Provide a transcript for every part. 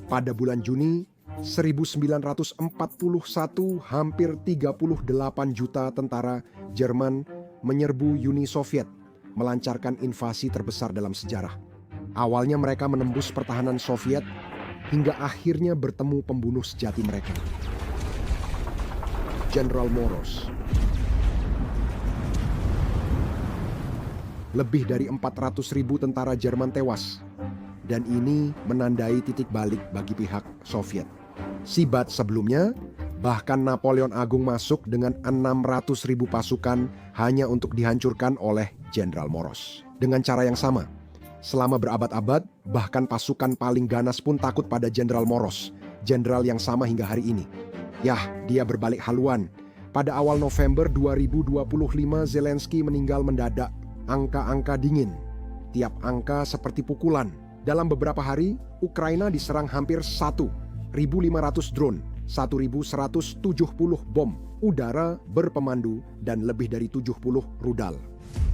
Pada bulan Juni 1941, hampir 38 juta tentara Jerman menyerbu Uni Soviet, melancarkan invasi terbesar dalam sejarah. Awalnya mereka menembus pertahanan Soviet, hingga akhirnya bertemu pembunuh sejati mereka, Jenderal Moroz. Lebih dari 400.000 tentara Jerman tewas, dan ini menandai titik balik bagi pihak Soviet. Sibat sebelumnya, bahkan Napoleon Agung masuk dengan 600.000 pasukan hanya untuk dihancurkan oleh Jenderal Moroz. Dengan cara yang sama, selama berabad-abad, bahkan pasukan paling ganas pun takut pada Jenderal Moroz, jenderal yang sama hingga hari ini. Yah, dia berbalik haluan. Pada awal November 2025, Zelensky meninggal mendadak. Angka-angka dingin, tiap angka seperti pukulan. Dalam beberapa hari, Ukraina diserang hampir 1.500 drone, 1.170 bom udara berpemandu, dan lebih dari 70 rudal.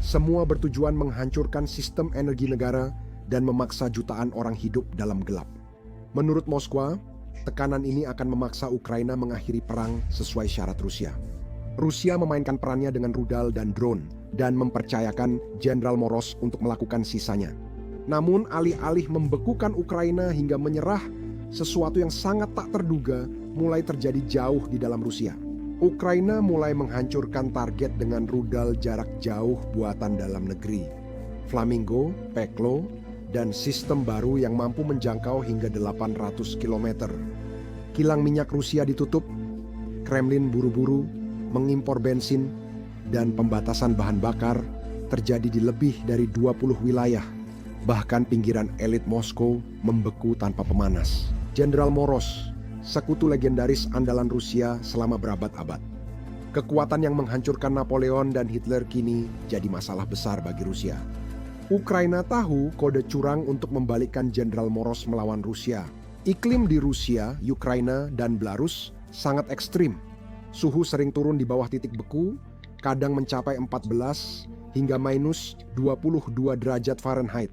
Semua bertujuan menghancurkan sistem energi negara dan memaksa jutaan orang hidup dalam gelap. Menurut Moskwa, tekanan ini akan memaksa Ukraina mengakhiri perang sesuai syarat Rusia. Rusia memainkan perannya dengan rudal dan drone, dan mempercayakan Jenderal Moroz untuk melakukan sisanya. Namun alih-alih membekukan Ukraina hingga menyerah, sesuatu yang sangat tak terduga mulai terjadi jauh di dalam Rusia. Ukraina mulai menghancurkan target dengan rudal jarak jauh buatan dalam negeri, Flamingo, Peklo, dan sistem baru yang mampu menjangkau hingga 800 km. Kilang minyak Rusia ditutup, Kremlin buru-buru mengimpor bensin, dan pembatasan bahan bakar terjadi di lebih dari 20 wilayah. Bahkan pinggiran elit Moskow membeku tanpa pemanas. Jenderal Moroz, sekutu legendaris andalan Rusia selama berabad-abad. Kekuatan yang menghancurkan Napoleon dan Hitler kini jadi masalah besar bagi Rusia. Ukraina tahu kode curang untuk membalikkan Jenderal Moroz melawan Rusia. Iklim di Rusia, Ukraina, dan Belarus sangat ekstrim. Suhu sering turun di bawah titik beku, kadang mencapai 14 hingga minus 22 derajat Fahrenheit.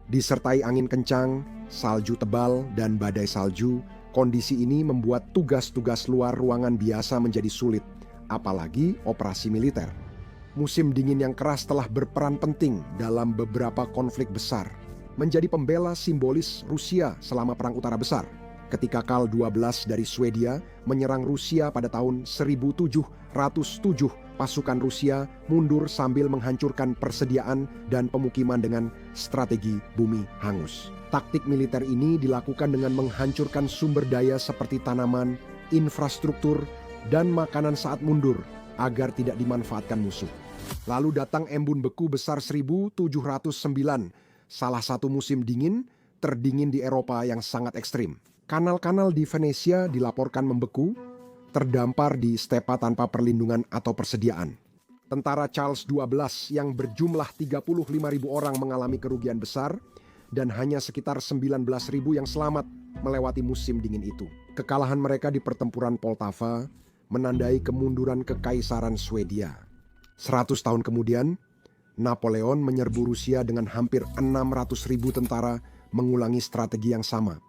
Disertai angin kencang, salju tebal, dan badai salju, kondisi ini membuat tugas-tugas luar ruangan biasa menjadi sulit, apalagi operasi militer. Musim dingin yang keras telah berperan penting dalam beberapa konflik besar, menjadi pembela simbolis Rusia selama Perang Utara Besar. Ketika Kal-12 dari Swedia menyerang Rusia pada tahun 1707, pasukan Rusia mundur sambil menghancurkan persediaan dan pemukiman dengan strategi bumi hangus. Taktik militer ini dilakukan dengan menghancurkan sumber daya seperti tanaman, infrastruktur, dan makanan saat mundur agar tidak dimanfaatkan musuh. Lalu datang embun beku besar 1709, salah satu musim dingin terdingin di Eropa yang sangat ekstrim. Kanal-kanal di Venesia dilaporkan membeku, terdampar di stepa tanpa perlindungan atau persediaan. Tentara Charles XII yang berjumlah 35.000 orang mengalami kerugian besar, dan hanya sekitar 19.000 yang selamat melewati musim dingin itu. Kekalahan mereka di pertempuran Poltava menandai kemunduran Kekaisaran Swedia. 100 tahun kemudian, Napoleon menyerbu Rusia dengan hampir 600.000 tentara mengulangi strategi yang sama.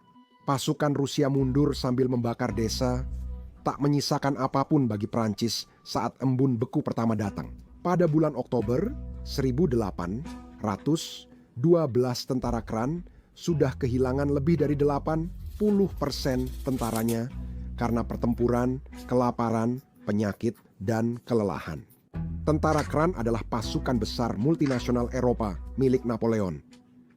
Pasukan Rusia mundur sambil membakar desa, tak menyisakan apapun bagi Prancis saat embun beku pertama datang. Pada bulan Oktober 1800, 12 tentara Kran sudah kehilangan lebih dari 80% tentaranya karena pertempuran, kelaparan, penyakit, dan kelelahan. Tentara Kran adalah pasukan besar multinasional Eropa milik Napoleon.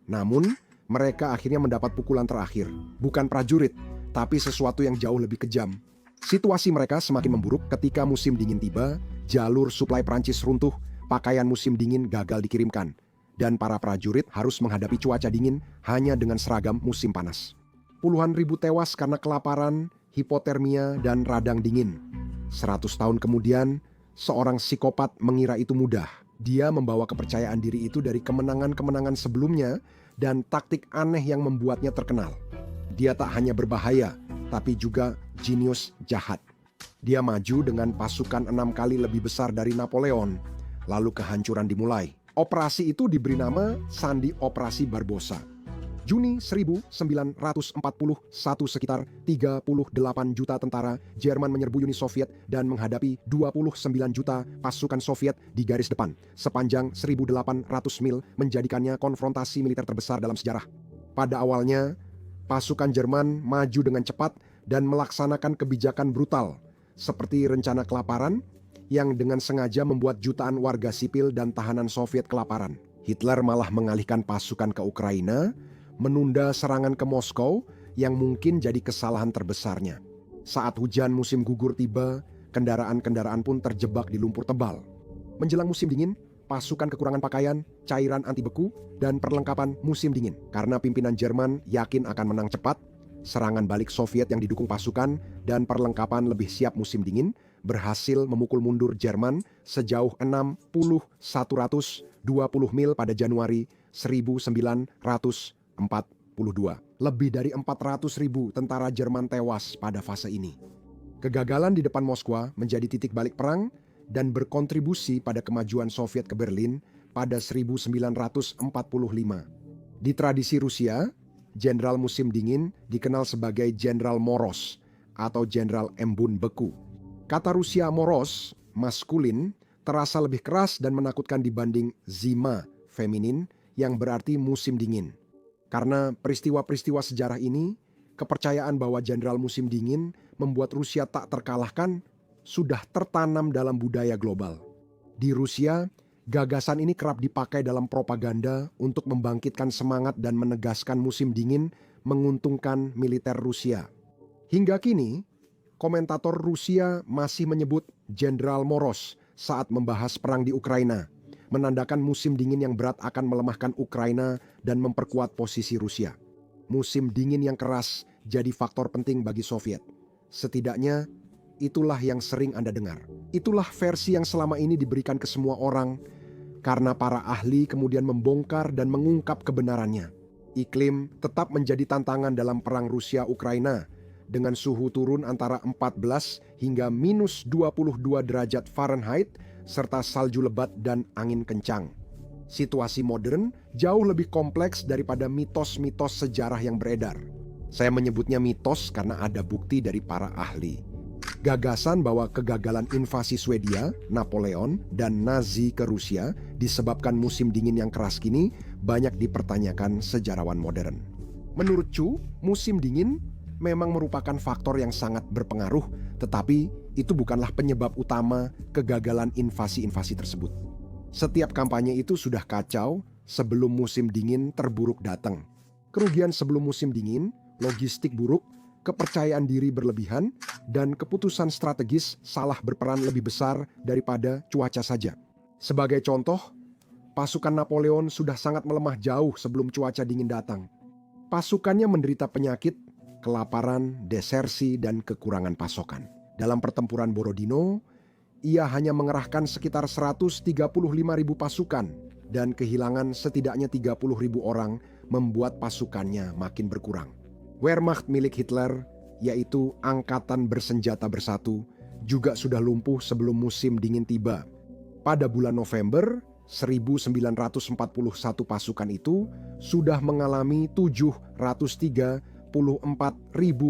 Namun, mereka akhirnya mendapat pukulan terakhir. Bukan prajurit, tapi sesuatu yang jauh lebih kejam. Situasi mereka semakin memburuk ketika musim dingin tiba, jalur suplai Prancis runtuh, pakaian musim dingin gagal dikirimkan, dan para prajurit harus menghadapi cuaca dingin hanya dengan seragam musim panas. Puluhan ribu tewas karena kelaparan, hipotermia, dan radang dingin. 100 tahun kemudian, seorang psikopat mengira itu mudah. Dia membawa kepercayaan diri itu dari kemenangan-kemenangan sebelumnya dan taktik aneh yang membuatnya terkenal. Dia tak hanya berbahaya, tapi juga jenius jahat. Dia maju dengan pasukan 6 kali lebih besar dari Napoleon, lalu kehancuran dimulai. Operasi itu diberi nama Sandi Operasi Barbarossa. Juni 1941, sekitar 38 juta tentara Jerman menyerbu Uni Soviet dan menghadapi 29 juta pasukan Soviet di garis depan. Sepanjang 1.800 mil menjadikannya konfrontasi militer terbesar dalam sejarah. Pada awalnya, pasukan Jerman maju dengan cepat dan melaksanakan kebijakan brutal, seperti rencana kelaparan yang dengan sengaja membuat jutaan warga sipil dan tahanan Soviet kelaparan. Hitler malah mengalihkan pasukan ke Ukraina, menunda serangan ke Moskow yang mungkin jadi kesalahan terbesarnya. Saat hujan musim gugur tiba, kendaraan-kendaraan pun terjebak di lumpur tebal. Menjelang musim dingin, pasukan kekurangan pakaian, cairan anti beku, dan perlengkapan musim dingin. Karena pimpinan Jerman yakin akan menang cepat, serangan balik Soviet yang didukung pasukan dan perlengkapan lebih siap musim dingin berhasil memukul mundur Jerman sejauh 120 mil pada Januari 1942. Lebih dari 400.000 tentara Jerman tewas pada fase ini. Kegagalan di depan Moskwa menjadi titik balik perang dan berkontribusi pada kemajuan Soviet ke Berlin pada 1945. Di tradisi Rusia, Jenderal musim dingin dikenal sebagai Jenderal Moros atau Jenderal Embun Beku. Kata Rusia Moros, maskulin, terasa lebih keras dan menakutkan dibanding Zima, feminin, yang berarti musim dingin. Karena peristiwa-peristiwa sejarah ini, kepercayaan bahwa jenderal musim dingin membuat Rusia tak terkalahkan sudah tertanam dalam budaya global. Di Rusia, gagasan ini kerap dipakai dalam propaganda untuk membangkitkan semangat dan menegaskan musim dingin menguntungkan militer Rusia. Hingga kini, komentator Rusia masih menyebut Jenderal Moros saat membahas perang di Ukraina, menandakan musim dingin yang berat akan melemahkan Ukraina dan memperkuat posisi Rusia. Musim dingin yang keras jadi faktor penting bagi Soviet. Setidaknya, itulah yang sering Anda dengar. Itulah versi yang selama ini diberikan ke semua orang, karena para ahli kemudian membongkar dan mengungkap kebenarannya. Iklim tetap menjadi tantangan dalam perang Rusia-Ukraina, dengan suhu turun antara 14 hingga minus 22 derajat Fahrenheit, serta salju lebat dan angin kencang. Situasi modern jauh lebih kompleks daripada mitos-mitos sejarah yang beredar. Saya menyebutnya mitos karena ada bukti dari para ahli. Gagasan bahwa kegagalan invasi Swedia, Napoleon, dan Nazi ke Rusia disebabkan musim dingin yang keras kini banyak dipertanyakan sejarawan modern. Menurut Chu, musim dingin memang merupakan faktor yang sangat berpengaruh, tetapi itu bukanlah penyebab utama kegagalan invasi-invasi tersebut. Setiap kampanye itu sudah kacau sebelum musim dingin terburuk datang. Kerugian sebelum musim dingin, logistik buruk, kepercayaan diri berlebihan, dan keputusan strategis salah berperan lebih besar daripada cuaca saja. Sebagai contoh, pasukan Napoleon sudah sangat melemah jauh sebelum cuaca dingin datang. Pasukannya menderita penyakit, kelaparan, desersi, dan kekurangan pasokan. Dalam pertempuran Borodino, ia hanya mengerahkan sekitar 135.000 pasukan dan kehilangan setidaknya 30.000 orang membuat pasukannya makin berkurang. Wehrmacht milik Hitler, yaitu Angkatan Bersenjata Bersatu, juga sudah lumpuh sebelum musim dingin tiba. Pada bulan November 1941 pasukan itu sudah mengalami 734.000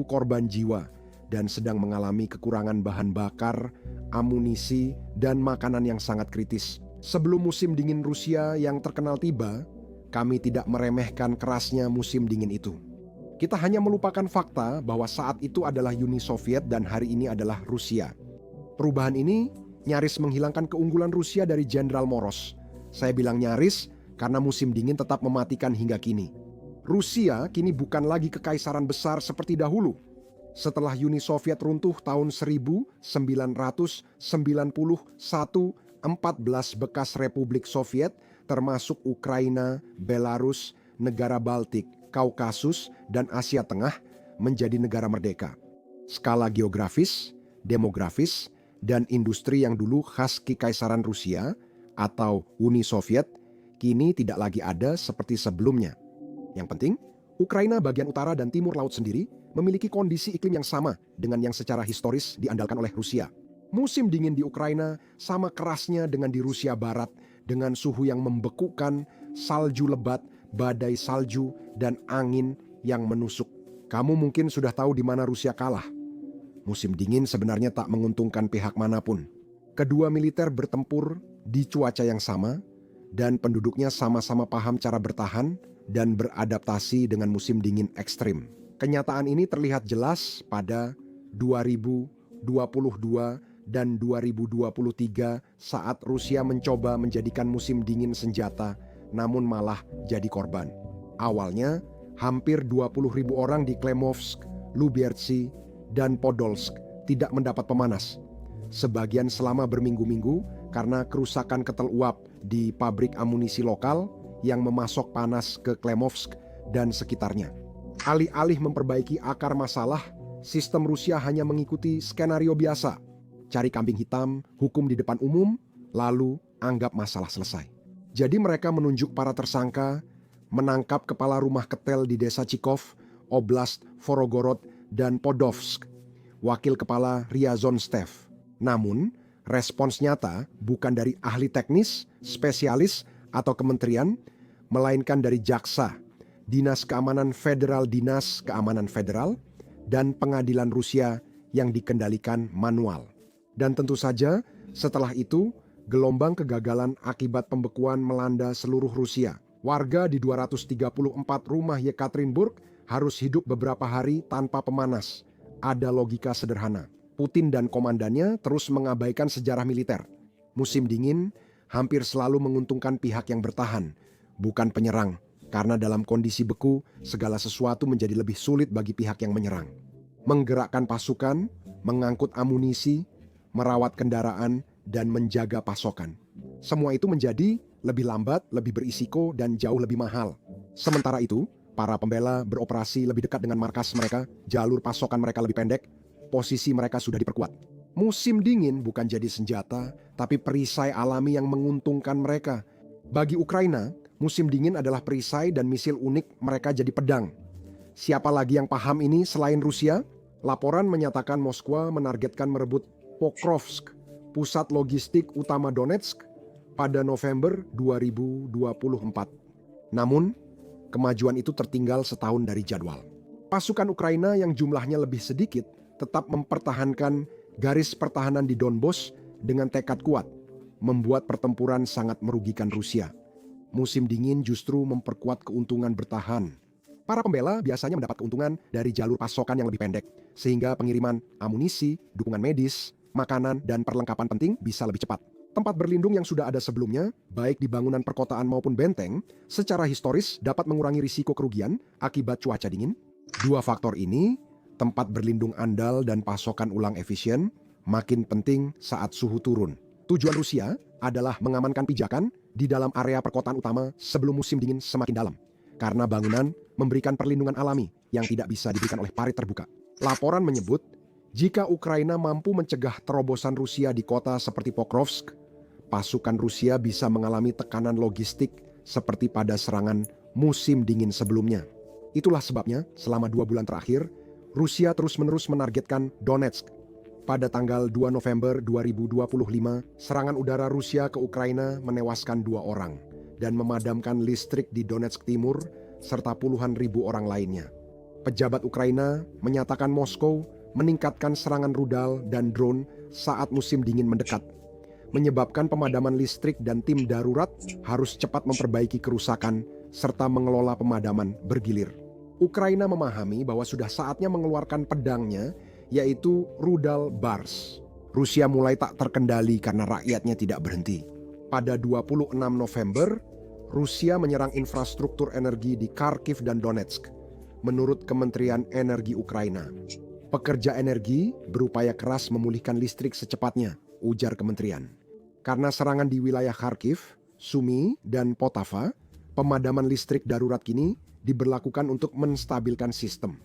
korban jiwa dan sedang mengalami kekurangan bahan bakar, amunisi, dan makanan yang sangat kritis. Sebelum musim dingin Rusia yang terkenal tiba, kami tidak meremehkan kerasnya musim dingin itu. Kita hanya melupakan fakta bahwa saat itu adalah Uni Soviet dan hari ini adalah Rusia. Perubahan ini nyaris menghilangkan keunggulan Rusia dari Jenderal Moros. Saya bilang nyaris karena musim dingin tetap mematikan hingga kini. Rusia kini bukan lagi kekaisaran besar seperti dahulu. Setelah Uni Soviet runtuh tahun 1991, 14 bekas Republik Soviet termasuk Ukraina, Belarus, negara Baltik, Kaukasus, dan Asia Tengah menjadi negara merdeka. Skala geografis, demografis, dan industri yang dulu khas Kekaisaran Rusia atau Uni Soviet kini tidak lagi ada seperti sebelumnya. Yang penting, Ukraina bagian utara dan timur laut sendiri memiliki kondisi iklim yang sama dengan yang secara historis diandalkan oleh Rusia. Musim dingin di Ukraina sama kerasnya dengan di Rusia Barat, dengan suhu yang membekukan, salju lebat, badai salju, dan angin yang menusuk. Kamu mungkin sudah tahu di mana Rusia kalah. Musim dingin sebenarnya tak menguntungkan pihak manapun. Kedua militer bertempur di cuaca yang sama, dan penduduknya sama-sama paham cara bertahan dan beradaptasi dengan musim dingin ekstrim. Kenyataan ini terlihat jelas pada 2022 dan 2023 saat Rusia mencoba menjadikan musim dingin senjata, namun malah jadi korban. Awalnya, hampir 20.000 orang di Klemovsk, Lubiertsi, dan Podolsk tidak mendapat pemanas. Sebagian selama berminggu-minggu karena kerusakan ketel uap di pabrik amunisi lokal yang memasok panas ke Klemovsk dan sekitarnya. Alih-alih memperbaiki akar masalah, sistem Rusia hanya mengikuti skenario biasa. Cari kambing hitam, hukum di depan umum, lalu anggap masalah selesai. Jadi mereka menunjuk para tersangka, menangkap kepala rumah ketel di desa Chikov, Oblast Vorogorod, dan Podovsk, wakil kepala Ryazanstev. Namun, respons nyata bukan dari ahli teknis, spesialis, atau kementerian, melainkan dari jaksa, Dinas Keamanan Federal, dan pengadilan Rusia yang dikendalikan manual. Dan tentu saja, setelah itu, gelombang kegagalan akibat pembekuan melanda seluruh Rusia. Warga di 234 rumah Yekaterinburg harus hidup beberapa hari tanpa pemanas. Ada logika sederhana. Putin dan komandannya terus mengabaikan sejarah militer. Musim dingin hampir selalu menguntungkan pihak yang bertahan, bukan penyerang. Karena dalam kondisi beku, segala sesuatu menjadi lebih sulit bagi pihak yang menyerang. Menggerakkan pasukan, mengangkut amunisi, merawat kendaraan, dan menjaga pasokan. Semua itu menjadi lebih lambat, lebih berisiko, dan jauh lebih mahal. Sementara itu, para pembela beroperasi lebih dekat dengan markas mereka, jalur pasokan mereka lebih pendek, posisi mereka sudah diperkuat. Musim dingin bukan jadi senjata, tapi perisai alami yang menguntungkan mereka. Bagi Ukraina, musim dingin adalah perisai dan misil unik mereka jadi pedang. Siapa lagi yang paham ini selain Rusia? Laporan menyatakan Moskwa menargetkan merebut Pokrovsk, pusat logistik utama Donetsk, pada November 2024. Namun, kemajuan itu tertinggal setahun dari jadwal. Pasukan Ukraina yang jumlahnya lebih sedikit tetap mempertahankan garis pertahanan di Donbas dengan tekad kuat, membuat pertempuran sangat merugikan Rusia. Musim dingin justru memperkuat keuntungan bertahan. Para pembela biasanya mendapat keuntungan dari jalur pasokan yang lebih pendek, sehingga pengiriman amunisi, dukungan medis, makanan, dan perlengkapan penting bisa lebih cepat. Tempat berlindung yang sudah ada sebelumnya, baik di bangunan perkotaan maupun benteng, secara historis dapat mengurangi risiko kerugian akibat cuaca dingin. Dua faktor ini, tempat berlindung andal dan pasokan ulang efisien, makin penting saat suhu turun. Tujuan Rusia adalah mengamankan pijakan di dalam area perkotaan utama sebelum musim dingin semakin dalam. Karena bangunan memberikan perlindungan alami yang tidak bisa diberikan oleh parit terbuka. Laporan menyebut, jika Ukraina mampu mencegah terobosan Rusia di kota seperti Pokrovsk, pasukan Rusia bisa mengalami tekanan logistik seperti pada serangan musim dingin sebelumnya. Itulah sebabnya selama 2 bulan terakhir, Rusia terus-menerus menargetkan Donetsk. Pada tanggal 2 November 2025, serangan udara Rusia ke Ukraina menewaskan 2 orang dan memadamkan listrik di Donetsk Timur serta puluhan ribu orang lainnya. Pejabat Ukraina menyatakan Moskow meningkatkan serangan rudal dan drone saat musim dingin mendekat, menyebabkan pemadaman listrik dan tim darurat harus cepat memperbaiki kerusakan serta mengelola pemadaman bergilir. Ukraina memahami bahwa sudah saatnya mengeluarkan pedangnya, yaitu rudal Bars. Rusia mulai tak terkendali karena rakyatnya tidak berhenti. Pada 26 November, Rusia menyerang infrastruktur energi di Kharkiv dan Donetsk, menurut Kementerian Energi Ukraina. Pekerja energi berupaya keras memulihkan listrik secepatnya, ujar kementerian. Karena serangan di wilayah Kharkiv, Sumy, dan Poltava, pemadaman listrik darurat kini diberlakukan untuk menstabilkan sistem.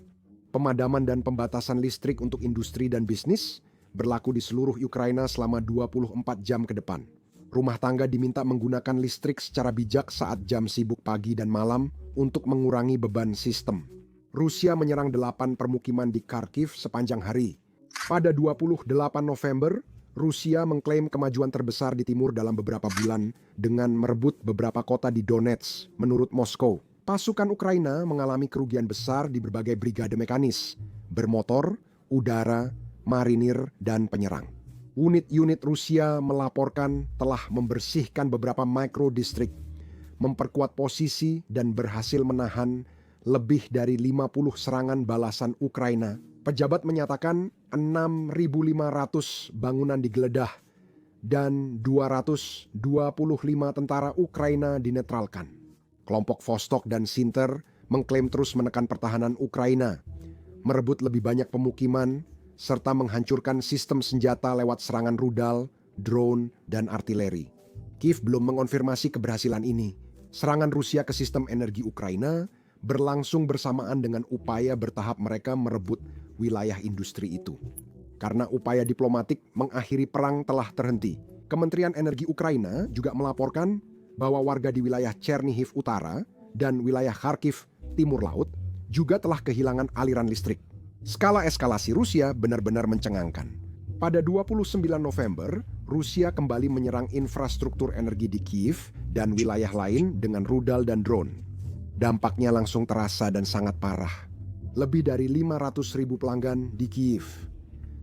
Pemadaman dan pembatasan listrik untuk industri dan bisnis berlaku di seluruh Ukraina selama 24 jam ke depan. Rumah tangga diminta menggunakan listrik secara bijak saat jam sibuk pagi dan malam untuk mengurangi beban sistem. Rusia menyerang 8 permukiman di Kharkiv sepanjang hari. Pada 28 November, Rusia mengklaim kemajuan terbesar di timur dalam beberapa bulan dengan merebut beberapa kota di Donetsk, menurut Moskow. Pasukan Ukraina mengalami kerugian besar di berbagai brigade mekanis, bermotor, udara, marinir, dan penyerang. Unit-unit Rusia melaporkan telah membersihkan beberapa microdistrik, memperkuat posisi dan berhasil menahan lebih dari 50 serangan balasan Ukraina. Pejabat menyatakan 6.500 bangunan digeledah dan 225 tentara Ukraina dinetralkan. Kelompok Vostok dan Sinter mengklaim terus menekan pertahanan Ukraina, merebut lebih banyak pemukiman, serta menghancurkan sistem senjata lewat serangan rudal, drone, dan artileri. Kiev belum mengonfirmasi keberhasilan ini. Serangan Rusia ke sistem energi Ukraina berlangsung bersamaan dengan upaya bertahap mereka merebut wilayah industri itu. Karena upaya diplomatik mengakhiri perang telah terhenti, Kementerian Energi Ukraina juga melaporkan bahwa warga di wilayah Chernihiv Utara dan wilayah Kharkiv Timur Laut juga telah kehilangan aliran listrik. Skala eskalasi Rusia benar-benar mencengangkan. Pada 29 November, Rusia kembali menyerang infrastruktur energi di Kiev dan wilayah lain dengan rudal dan drone. Dampaknya langsung terasa dan sangat parah. Lebih dari 500.000 pelanggan di Kiev,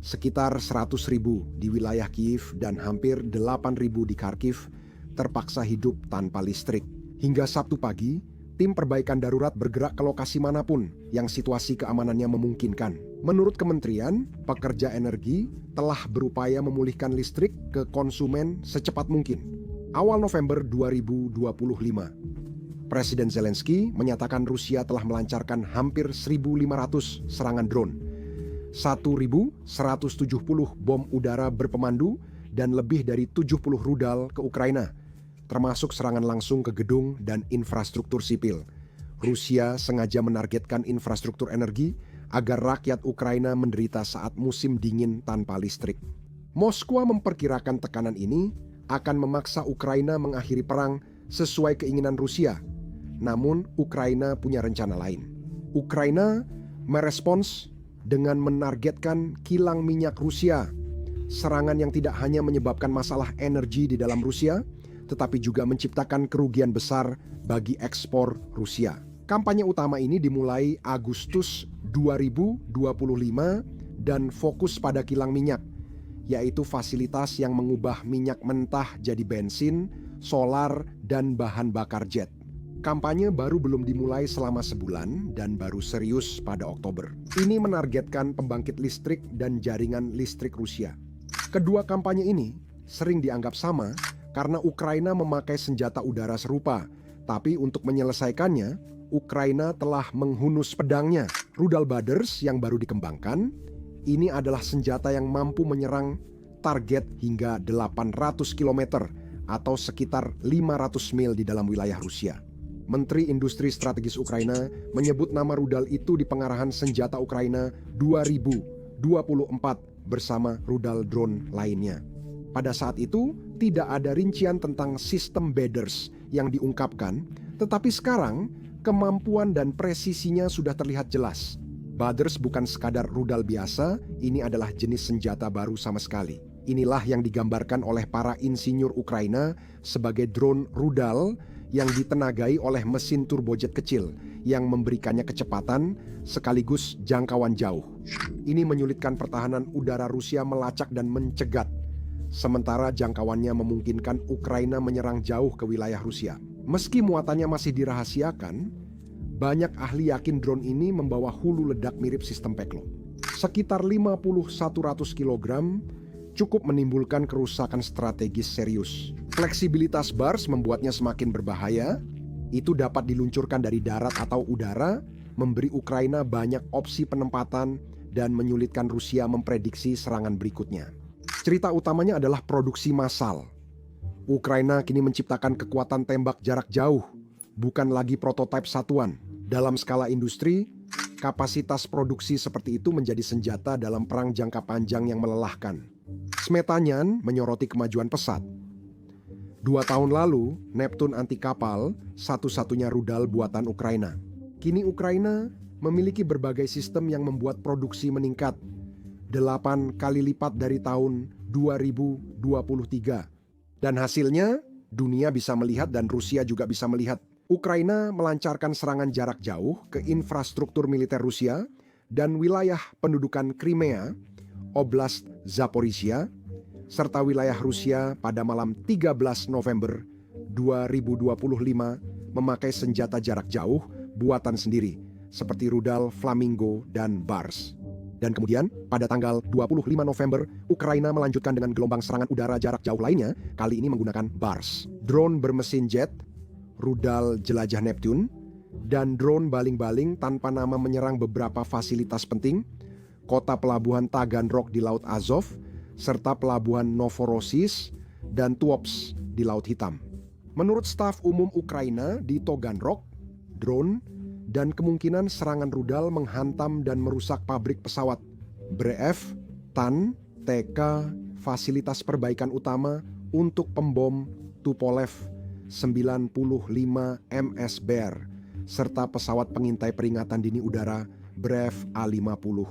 sekitar 100.000 di wilayah Kiev dan hampir 8.000 di Kharkiv terpaksa hidup tanpa listrik. Hingga Sabtu pagi, tim perbaikan darurat bergerak ke lokasi manapun yang situasi keamanannya memungkinkan. Menurut kementerian, pekerja energi telah berupaya memulihkan listrik ke konsumen secepat mungkin. Awal November 2025, Presiden Zelensky menyatakan Rusia telah melancarkan hampir 1.500 serangan drone, 1.170 bom udara berpemandu, dan lebih dari 70 rudal ke Ukraina, termasuk serangan langsung ke gedung dan infrastruktur sipil. Rusia sengaja menargetkan infrastruktur energi agar rakyat Ukraina menderita saat musim dingin tanpa listrik. Moskwa memperkirakan tekanan ini akan memaksa Ukraina mengakhiri perang sesuai keinginan Rusia. Namun, Ukraina punya rencana lain. Ukraina merespons dengan menargetkan kilang minyak Rusia. Serangan yang tidak hanya menyebabkan masalah energi di dalam Rusia, tetapi juga menciptakan kerugian besar bagi ekspor Rusia. Kampanye utama ini dimulai Agustus 2025 dan fokus pada kilang minyak, yaitu fasilitas yang mengubah minyak mentah jadi bensin, solar, dan bahan bakar jet. Kampanye baru belum dimulai selama sebulan dan baru serius pada Oktober. Ini menargetkan pembangkit listrik dan jaringan listrik Rusia. Kedua kampanye ini sering dianggap sama karena Ukraina memakai senjata udara serupa, tapi untuk menyelesaikannya, Ukraina telah menghunus pedangnya. Rudal Baders yang baru dikembangkan, ini adalah senjata yang mampu menyerang target hingga 800 km atau sekitar 500 mil di dalam wilayah Rusia. Menteri Industri Strategis Ukraina menyebut nama rudal itu di pengarahan senjata Ukraina 2024 bersama rudal drone lainnya. Pada saat itu, tidak ada rincian tentang sistem Baders yang diungkapkan, tetapi sekarang kemampuan dan presisinya sudah terlihat jelas. Baders bukan sekadar rudal biasa, ini adalah jenis senjata baru sama sekali. Inilah yang digambarkan oleh para insinyur Ukraina sebagai drone rudal yang ditenagai oleh mesin turbojet kecil yang memberikannya kecepatan sekaligus jangkauan jauh. Ini menyulitkan pertahanan udara Rusia melacak dan mencegat, sementara jangkauannya memungkinkan Ukraina menyerang jauh ke wilayah Rusia. Meski muatannya masih dirahasiakan, banyak ahli yakin drone ini membawa hulu ledak mirip sistem Peklo. Sekitar 50-100 kg cukup menimbulkan kerusakan strategis serius. Fleksibilitas bars membuatnya semakin berbahaya. Itu dapat diluncurkan dari darat atau udara, memberi Ukraina banyak opsi penempatan dan menyulitkan Rusia memprediksi serangan berikutnya. Cerita utamanya adalah produksi massal. Ukraina kini menciptakan kekuatan tembak jarak jauh, bukan lagi prototipe satuan. Dalam skala industri, kapasitas produksi seperti itu menjadi senjata dalam perang jangka panjang yang melelahkan. Smetanyan menyoroti kemajuan pesat. 2 tahun lalu, Neptune anti kapal satu-satunya rudal buatan Ukraina. Kini Ukraina memiliki berbagai sistem yang membuat produksi meningkat 8 kali lipat dari tahun 2023. Dan hasilnya, dunia bisa melihat dan Rusia juga bisa melihat Ukraina melancarkan serangan jarak jauh ke infrastruktur militer Rusia dan wilayah pendudukan Crimea, Oblast Zaporizhia, serta wilayah Rusia pada malam 13 November 2025 memakai senjata jarak jauh buatan sendiri seperti rudal Flamingo dan Bars. Dan kemudian pada tanggal 25 November, Ukraina melanjutkan dengan gelombang serangan udara jarak jauh lainnya, kali ini menggunakan Bars. Drone bermesin jet, rudal jelajah Neptune, dan drone baling-baling tanpa nama menyerang beberapa fasilitas penting, kota pelabuhan Taganrog di Laut Azov, serta pelabuhan Novorossiysk dan Tuops di Laut Hitam. Menurut staf umum Ukraina di Taganrog, drone dan kemungkinan serangan rudal menghantam dan merusak pabrik pesawat, BREF, TAN, TK, fasilitas perbaikan utama untuk pembom Tupolev 95 MS Bear, serta pesawat pengintai peringatan dini udara BREF A-50.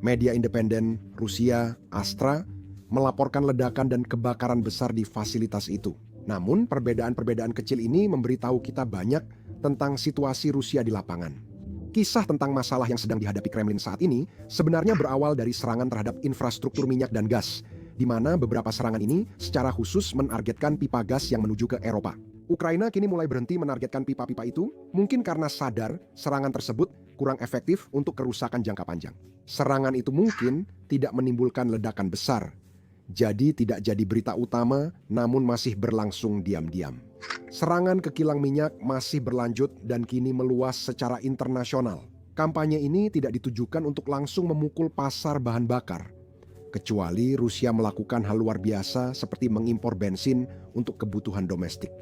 Media independen Rusia, Astra, melaporkan ledakan dan kebakaran besar di fasilitas itu. Namun perbedaan-perbedaan kecil ini memberitahu kita banyak tentang situasi Rusia di lapangan. Kisah tentang masalah yang sedang dihadapi Kremlin saat ini sebenarnya berawal dari serangan terhadap infrastruktur minyak dan gas, di mana beberapa serangan ini secara khusus menargetkan pipa gas yang menuju ke Eropa. Ukraina kini mulai berhenti menargetkan pipa-pipa itu, mungkin karena sadar serangan tersebut kurang efektif untuk kerusakan jangka panjang. Serangan itu mungkin tidak menimbulkan ledakan besar, jadi tidak jadi berita utama, namun masih berlangsung diam-diam. Serangan ke kilang minyak masih berlanjut dan kini meluas secara internasional. Kampanye ini tidak ditujukan untuk langsung memukul pasar bahan bakar, kecuali Rusia melakukan hal luar biasa seperti mengimpor bensin untuk kebutuhan domestik.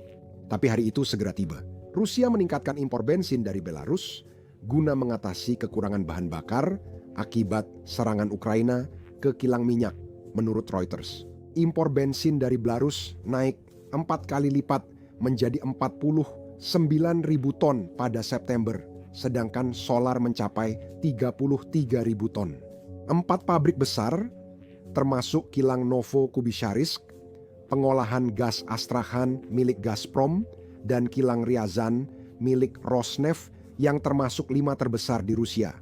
Tapi hari itu segera tiba. Rusia meningkatkan impor bensin dari Belarus guna mengatasi kekurangan bahan bakar akibat serangan Ukraina ke kilang minyak, menurut Reuters. Impor bensin dari Belarus naik 4 kali lipat menjadi 49.000 ton pada September, sedangkan solar mencapai 33.000 ton. 4 pabrik besar, termasuk kilang Novokubisharysk, pengolahan gas Astrakhan milik Gazprom, dan kilang Ryazan milik Rosneft yang termasuk 5 terbesar di Rusia,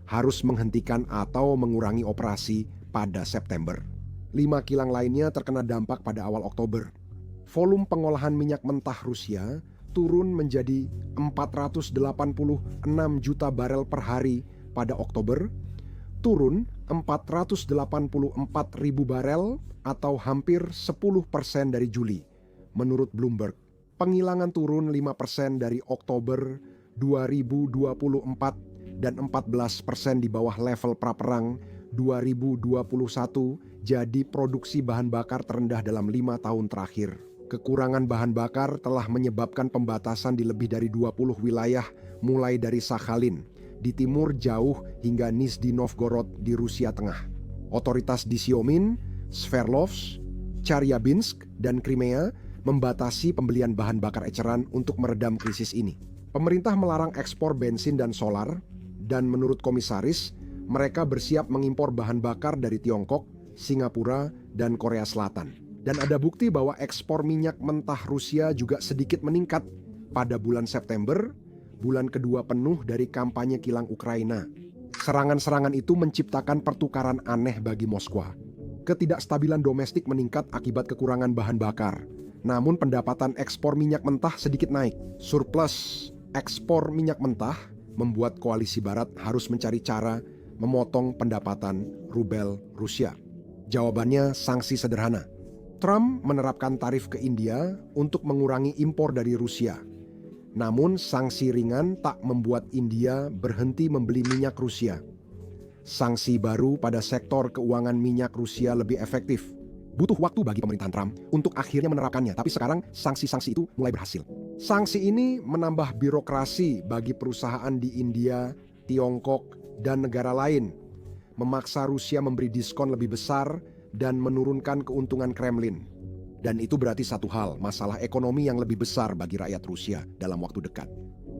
harus menghentikan atau mengurangi operasi pada September. 5 kilang lainnya terkena dampak pada awal Oktober. Volume pengolahan minyak mentah Rusia turun menjadi 486 juta barel per hari pada Oktober, turun 484 ribu barel atau hampir 10% dari Juli, menurut Bloomberg. Penghilangan turun 5% dari Oktober 2024 dan 14% di bawah level praperang 2021, jadi produksi bahan bakar terendah dalam 5 tahun terakhir. Kekurangan bahan bakar telah menyebabkan pembatasan di lebih dari 20 wilayah, mulai dari Sakhalin di timur jauh hingga Nizhny Novgorod di Rusia Tengah. Otoritas di Siomin, Sverdlovsk, Chelyabinsk, dan Crimea membatasi pembelian bahan bakar eceran untuk meredam krisis ini. Pemerintah melarang ekspor bensin dan solar, dan menurut komisaris, mereka bersiap mengimpor bahan bakar dari Tiongkok, Singapura, dan Korea Selatan. Dan ada bukti bahwa ekspor minyak mentah Rusia juga sedikit meningkat pada bulan September, bulan kedua penuh dari kampanye kilang Ukraina. Serangan-serangan itu menciptakan pertukaran aneh bagi Moskwa. Ketidakstabilan domestik meningkat akibat kekurangan bahan bakar. Namun pendapatan ekspor minyak mentah sedikit naik. Surplus ekspor minyak mentah membuat koalisi barat harus mencari cara memotong pendapatan rubel Rusia. Jawabannya sanksi sederhana. Trump menerapkan tarif ke India untuk mengurangi impor dari Rusia. Namun sanksi ringan tak membuat India berhenti membeli minyak Rusia. Sanksi baru pada sektor keuangan minyak Rusia lebih efektif. Butuh waktu bagi pemerintahan Trump untuk akhirnya menerapkannya, tapi sekarang sanksi-sanksi itu mulai berhasil. Sanksi ini menambah birokrasi bagi perusahaan di India, Tiongkok, dan negara lain, memaksa Rusia memberi diskon lebih besar dan menurunkan keuntungan Kremlin. Dan itu berarti satu hal, masalah ekonomi yang lebih besar bagi rakyat Rusia dalam waktu dekat.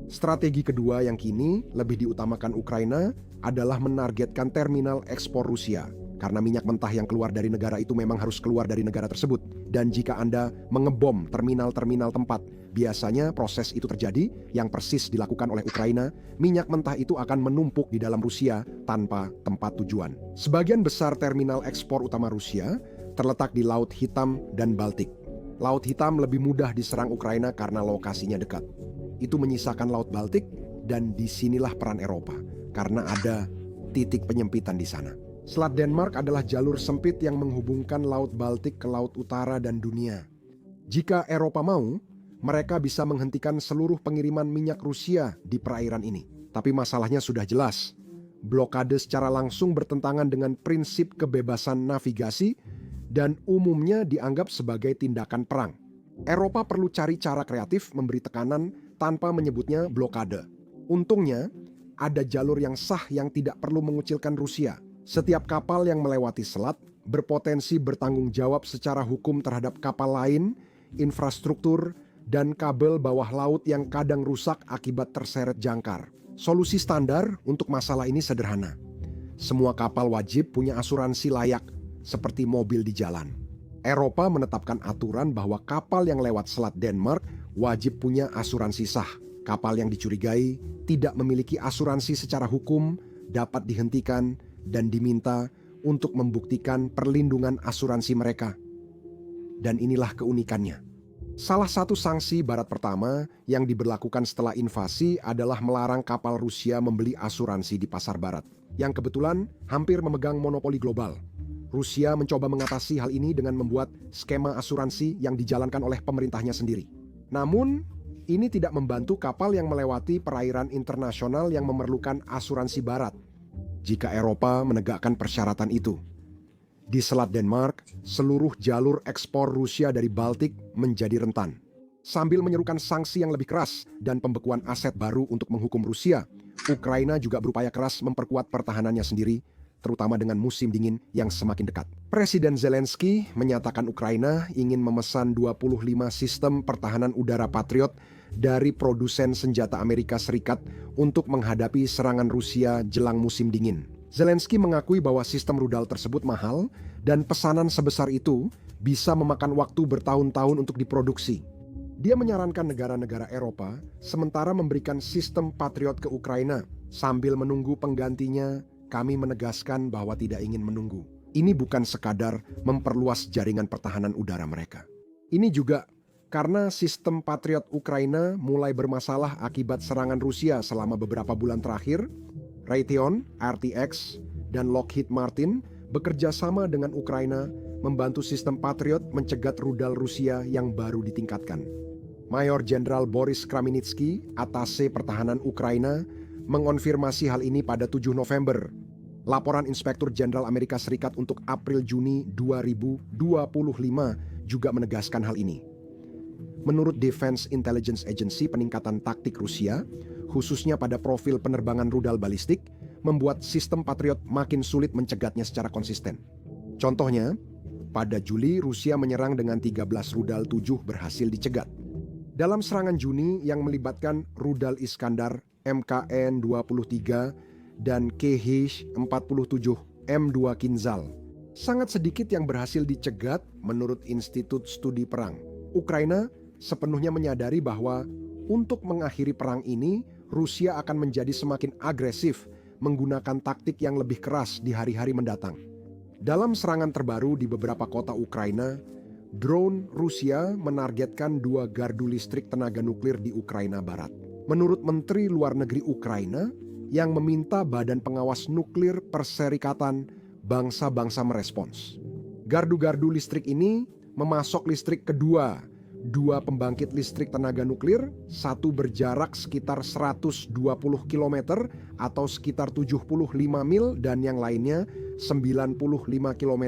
Strategi kedua yang kini lebih diutamakan Ukraina adalah menargetkan terminal ekspor Rusia, karena minyak mentah yang keluar dari negara itu memang harus keluar dari negara tersebut. Dan jika Anda mengebom terminal-terminal tempat, biasanya proses itu terjadi yang persis dilakukan oleh Ukraina, minyak mentah itu akan menumpuk di dalam Rusia tanpa tempat tujuan. Sebagian besar terminal ekspor utama Rusia terletak di Laut Hitam dan Baltik. Laut Hitam lebih mudah diserang Ukraina karena lokasinya dekat. Itu menyisakan Laut Baltik, dan disinilah peran Eropa, karena ada titik penyempitan di sana. Selat Denmark adalah jalur sempit yang menghubungkan Laut Baltik ke Laut Utara dan dunia. Jika Eropa mau, mereka bisa menghentikan seluruh pengiriman minyak Rusia di perairan ini. Tapi masalahnya sudah jelas. Blokade secara langsung bertentangan dengan prinsip kebebasan navigasi dan umumnya dianggap sebagai tindakan perang. Eropa perlu cari cara kreatif memberi tekanan tanpa menyebutnya blokade. Untungnya, ada jalur yang sah yang tidak perlu mengucilkan Rusia. Setiap kapal yang melewati selat berpotensi bertanggung jawab secara hukum terhadap kapal lain, infrastruktur, dan kabel bawah laut yang kadang rusak akibat terseret jangkar. Solusi standar untuk masalah ini sederhana. Semua kapal wajib punya asuransi layak, seperti mobil di jalan. Eropa menetapkan aturan bahwa kapal yang lewat Selat Denmark wajib punya asuransi sah. Kapal yang dicurigai tidak memiliki asuransi secara hukum dapat dihentikan dan diminta untuk membuktikan perlindungan asuransi mereka. Dan inilah keunikannya. Salah satu sanksi Barat pertama yang diberlakukan setelah invasi adalah melarang kapal Rusia membeli asuransi di pasar Barat, yang kebetulan hampir memegang monopoli global. Rusia mencoba mengatasi hal ini dengan membuat skema asuransi yang dijalankan oleh pemerintahnya sendiri. Namun, ini tidak membantu kapal yang melewati perairan internasional yang memerlukan asuransi Barat jika Eropa menegakkan persyaratan itu. Di Selat Denmark, seluruh jalur ekspor Rusia dari Baltik menjadi rentan. Sambil menyerukan sanksi yang lebih keras dan pembekuan aset baru untuk menghukum Rusia, Ukraina juga berupaya keras memperkuat pertahanannya sendiri, terutama dengan musim dingin yang semakin dekat. Presiden Zelensky menyatakan Ukraina ingin memesan 25 sistem pertahanan udara Patriot dari produsen senjata Amerika Serikat untuk menghadapi serangan Rusia jelang musim dingin. Zelensky mengakui bahwa sistem rudal tersebut mahal dan pesanan sebesar itu bisa memakan waktu bertahun-tahun untuk diproduksi. Dia menyarankan negara-negara Eropa sementara memberikan sistem Patriot ke Ukraina. Sambil menunggu penggantinya, kami menegaskan bahwa tidak ingin menunggu. Ini bukan sekadar memperluas jaringan pertahanan udara mereka. Ini juga karena sistem Patriot Ukraina mulai bermasalah akibat serangan Rusia selama beberapa bulan terakhir. Raytheon, RTX, dan Lockheed Martin bekerja sama dengan Ukraina membantu sistem Patriot mencegat rudal Rusia yang baru ditingkatkan. Mayor Jenderal Boris Kraminitsky, atase pertahanan Ukraina, mengonfirmasi hal ini pada 7 November. Laporan Inspektur Jenderal Amerika Serikat untuk April-Juni 2025 juga menegaskan hal ini. Menurut Defense Intelligence Agency, peningkatan taktik Rusia, khususnya pada profil penerbangan rudal balistik, membuat sistem Patriot makin sulit mencegatnya secara konsisten. Contohnya, pada Juli Rusia menyerang dengan 13 rudal 7 berhasil dicegat. Dalam serangan Juni yang melibatkan rudal Iskandar MKN-23 dan KH-47 M2 Kinzhal, sangat sedikit yang berhasil dicegat menurut Institut Studi Perang. Ukraina sepenuhnya menyadari bahwa untuk mengakhiri perang ini, Rusia akan menjadi semakin agresif menggunakan taktik yang lebih keras di hari-hari mendatang. Dalam serangan terbaru di beberapa kota Ukraina, drone Rusia menargetkan 2 gardu listrik tenaga nuklir di Ukraina Barat. Menurut Menteri Luar Negeri Ukraina, yang meminta Badan Pengawas Nuklir Perserikatan Bangsa-Bangsa merespons. Gardu-gardu listrik ini memasok listrik kedua, 2 pembangkit listrik tenaga nuklir, satu berjarak sekitar 120 km atau sekitar 75 mil dan yang lainnya 95 km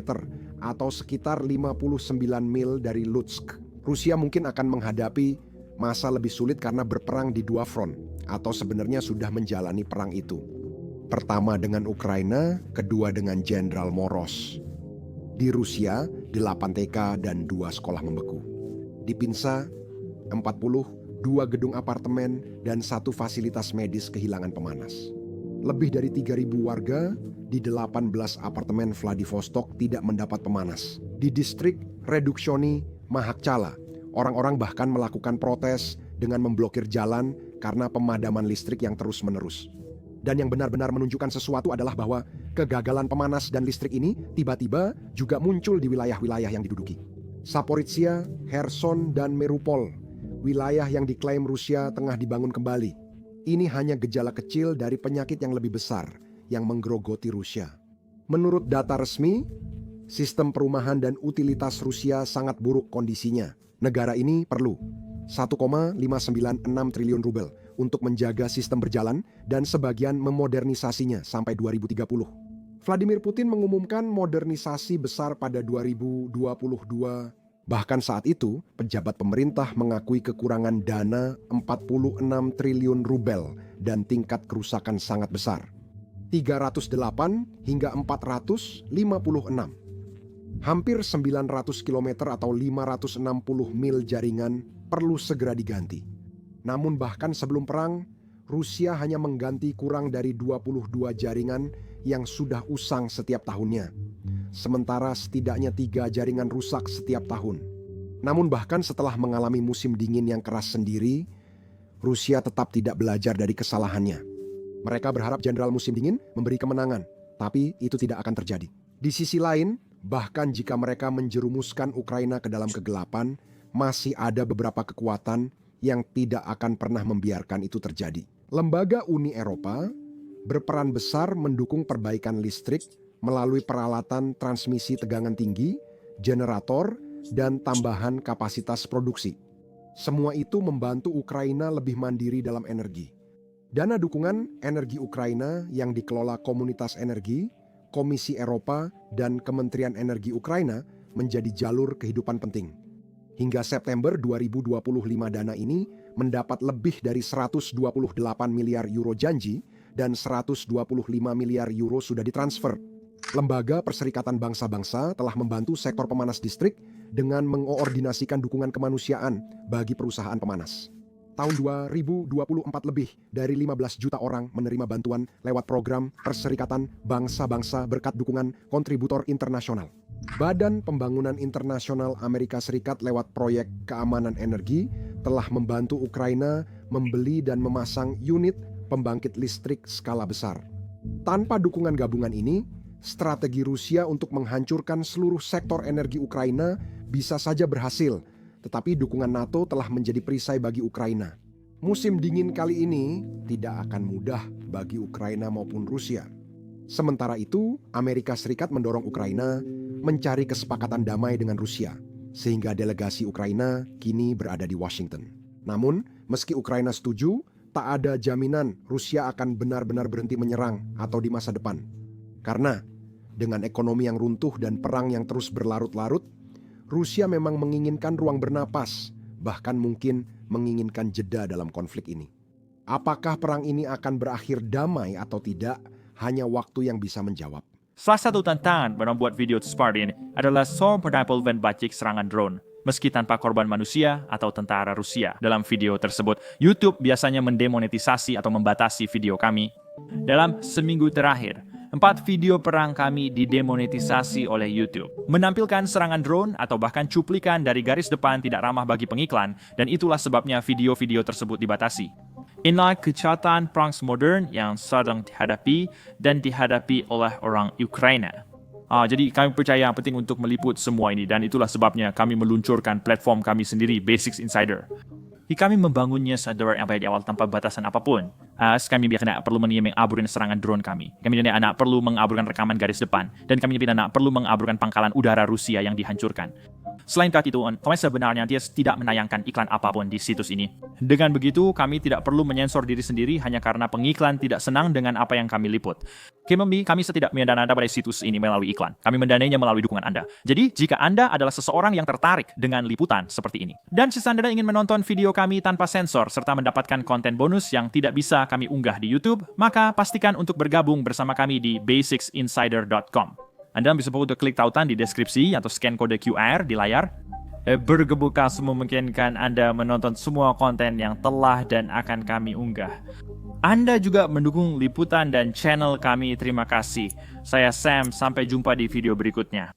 atau sekitar 59 mil dari Lutsk. Rusia mungkin akan menghadapi masa lebih sulit karena berperang di 2 front atau sebenarnya sudah menjalani perang itu. Pertama dengan Ukraina, kedua dengan Jenderal Moroz. Di Rusia, 8 TK dan 2 sekolah membeku. Di Pinsa, 40, 2 gedung apartemen, dan 1 fasilitas medis kehilangan pemanas. lebih dari 3.000 warga di 18 apartemen Vladivostok tidak mendapat pemanas. Di distrik Reduktiony Makhachkala, orang-orang bahkan melakukan protes dengan memblokir jalan karena pemadaman listrik yang terus-menerus. Dan yang benar-benar menunjukkan sesuatu adalah bahwa kegagalan pemanas dan listrik ini tiba-tiba juga muncul di wilayah-wilayah yang diduduki. Zaporizhia, Kherson, dan Mariupol, wilayah yang diklaim Rusia tengah dibangun kembali. Ini hanya gejala kecil dari penyakit yang lebih besar yang menggerogoti Rusia. Menurut data resmi, sistem perumahan dan utilitas Rusia sangat buruk kondisinya. Negara ini perlu 1,596 triliun rubel untuk menjaga sistem berjalan dan sebagian memodernisasinya sampai 2030. Vladimir Putin mengumumkan modernisasi besar pada 2022. Bahkan saat itu, pejabat pemerintah mengakui kekurangan dana 46 triliun rubel dan tingkat kerusakan sangat besar. 308 hingga 456. Hampir 900 km atau 560 mil jaringan perlu segera diganti. Namun bahkan sebelum perang, Rusia hanya mengganti kurang dari 22 jaringan yang sudah usang setiap tahunnya. Sementara setidaknya 3 jaringan rusak setiap tahun. Namun bahkan setelah mengalami musim dingin yang keras sendiri, Rusia tetap tidak belajar dari kesalahannya. Mereka berharap jenderal musim dingin memberi kemenangan, tapi itu tidak akan terjadi. Di sisi lain, bahkan jika mereka menjerumuskan Ukraina ke dalam kegelapan, masih ada beberapa kekuatan yang tidak akan pernah membiarkan itu terjadi. Lembaga Uni Eropa berperan besar mendukung perbaikan listrik melalui peralatan transmisi tegangan tinggi, generator, dan tambahan kapasitas produksi. Semua itu membantu Ukraina lebih mandiri dalam energi. Dana dukungan energi Ukraina yang dikelola Komunitas Energi, Komisi Eropa, dan Kementerian Energi Ukraina menjadi jalur kehidupan penting. Hingga September 2025 dana ini mendapat lebih dari 128 miliar euro janji dan 125 miliar euro sudah ditransfer. Lembaga Perserikatan Bangsa-Bangsa telah membantu sektor pemanas listrik dengan mengoordinasikan dukungan kemanusiaan bagi perusahaan pemanas. Tahun 2024 lebih dari 15 juta orang menerima bantuan lewat program Perserikatan Bangsa-Bangsa berkat dukungan kontributor internasional. Badan Pembangunan Internasional Amerika Serikat lewat proyek keamanan energi telah membantu Ukraina membeli dan memasang unit pembangkit listrik skala besar. Tanpa dukungan gabungan ini, strategi Rusia untuk menghancurkan seluruh sektor energi Ukraina bisa saja berhasil, tetapi dukungan NATO telah menjadi perisai bagi Ukraina. Musim dingin kali ini tidak akan mudah bagi Ukraina maupun Rusia. Sementara itu, Amerika Serikat mendorong Ukraina mencari kesepakatan damai dengan Rusia, sehingga delegasi Ukraina kini berada di Washington. Namun, meski Ukraina setuju, tak ada jaminan Rusia akan benar-benar berhenti menyerang atau di masa depan. Karena dengan ekonomi yang runtuh dan perang yang terus berlarut-larut, Rusia memang menginginkan ruang bernapas, bahkan mungkin menginginkan jeda dalam konflik ini. Apakah perang ini akan berakhir damai atau tidak, hanya waktu yang bisa menjawab. Salah satu tantangan membuat video seperti ini adalah seorang pendapat bacik serangan drone. Meski tanpa korban manusia atau tentara Rusia. Dalam video tersebut, YouTube biasanya mendemonetisasi atau membatasi video kami. Dalam seminggu terakhir, 4 video perang kami didemonetisasi oleh YouTube. Menampilkan serangan drone atau bahkan cuplikan dari garis depan tidak ramah bagi pengiklan, dan itulah sebabnya video-video tersebut dibatasi. Inilah kejahatan perang modern yang sedang dihadapi dan dihadapi oleh orang Ukraina. Jadi kami percaya penting untuk meliput semua ini, dan itulah sebabnya kami meluncurkan platform kami sendiri, Basics Insider. Kami membangunnya sadar sampai di awal tanpa batasan apapun. Kami tidak perlu mengaburkan serangan drone kami. Kami tidak perlu mengaburkan rekaman garis depan. Dan kami tidak perlu mengaburkan pangkalan udara Rusia yang dihancurkan. Selain itu, kami sebenarnya tidak menayangkan iklan apapun di situs ini. Dengan begitu, kami tidak perlu menyensor diri sendiri hanya karena pengiklan tidak senang dengan apa yang kami liput. Kami tidak mendanai pada situs ini melalui iklan. Kami mendanainya melalui dukungan Anda. Jadi, jika Anda adalah seseorang yang tertarik dengan liputan seperti ini, dan Anda ingin menonton video kami tanpa sensor serta mendapatkan konten bonus yang tidak bisa kami unggah di YouTube, maka pastikan untuk bergabung bersama kami di basicsinsider.com. Anda bisa untuk klik tautan di deskripsi atau scan kode QR di layar. bergebukas memungkinkan Anda menonton semua konten yang telah dan akan kami unggah. Anda juga mendukung liputan dan channel kami. Terima kasih. Saya Sam, sampai jumpa di video berikutnya.